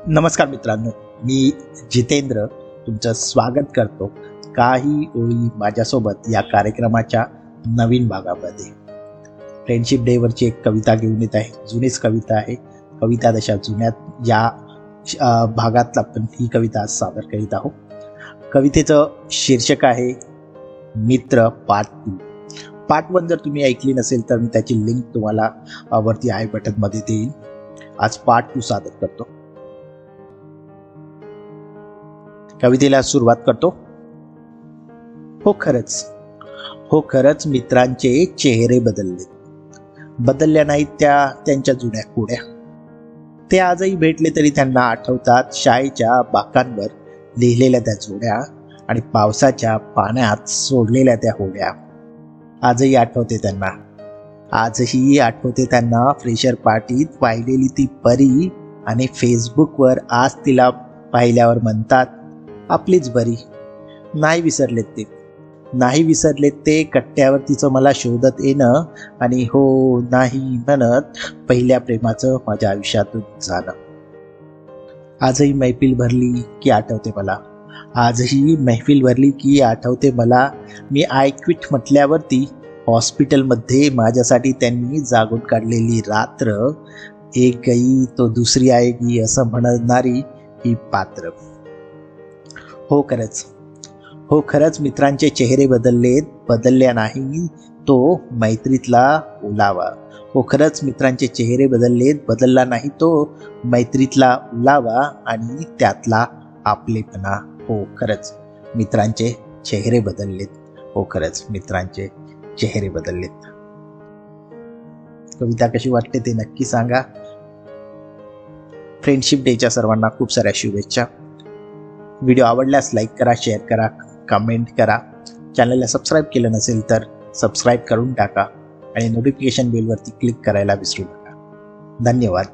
नमस्कार मित्रांनो, मी जितेंद्र तुमचं स्वागत करतो काही ओळी माझ्यासोबत या कार्यक्रमाच्या नवीन भागामध्ये. फ्रेंडशिप डेवरची एक कविता घेऊन येत आहे. जुनीच कविता आहे, कविता तशा जुन्यात या भागातला पण ही कविता आज सादर करीत आहोत. कवितेचं शीर्षक आहे मित्र पार्ट 2. पार्ट 1 जर तुम्ही ऐकली नसेल तर मी त्याची लिंक तुम्हाला वरती आय बटनमध्ये देईन. आज पार्ट 2 सादर करतो. कवितेला सुरुवात करतो. हो खरंच मित्रांचे चेहरे बदलल्या नाहीत त्यांच्या जुन्या कोड्या. ते आजही भेटले तरी त्यांना आठवतात शाळेच्या बाकांवर लिहिलेल्या त्या जोड्या आणि पावसाच्या पाण्यात सोडलेल्या त्या होड्या. आजही आठवते त्यांना फ्रेशर पार्टीत पाहिलेली ती परी, आणि फेसबुकवर आज तिला पाहिल्यावर म्हणतात आपलीच बरी. नाही विसरलेत ते कट्ट्यावर तिचं मला शोधत येणं, आणि हो नाही म्हणत पहिल्या प्रेमाचं माझ्या आयुष्यातून जाणं. आजही महफिल भरली की आठवते मला मी आय क्विट म्हटल्यावरती हॉस्पिटलमध्ये माझ्यासाठी त्यांनी जागून काढलेली रात्र. एक गई तो दुसरी आएगी असं म्हणणारी ही पात्र. हो खरंच मित्रांचे चेहरे बदलल्या नाही तो मैत्रीतला ओलावा. हो खरंच मित्रांचे चेहरे बदलला नाही तो मैत्रीतला ओलावा आणि त्यातला आपलेपणा. हो खरंच मित्रांचे चेहरे बदललेत. कविता कशी वाटते ते नक्की सांगा. फ्रेंडशिप डेच्या सर्वांना खूप साऱ्या शुभेच्छा. व्हिडिओ आवडल्यास लाईक करा, शेअर करा, कमेंट करा. चॅनलला सबस्क्राईब केलं नसेल तर सबस्क्राईब करून टाका आणि नोटिफिकेशन बेलवरती क्लिक करायला विसरू नका. धन्यवाद.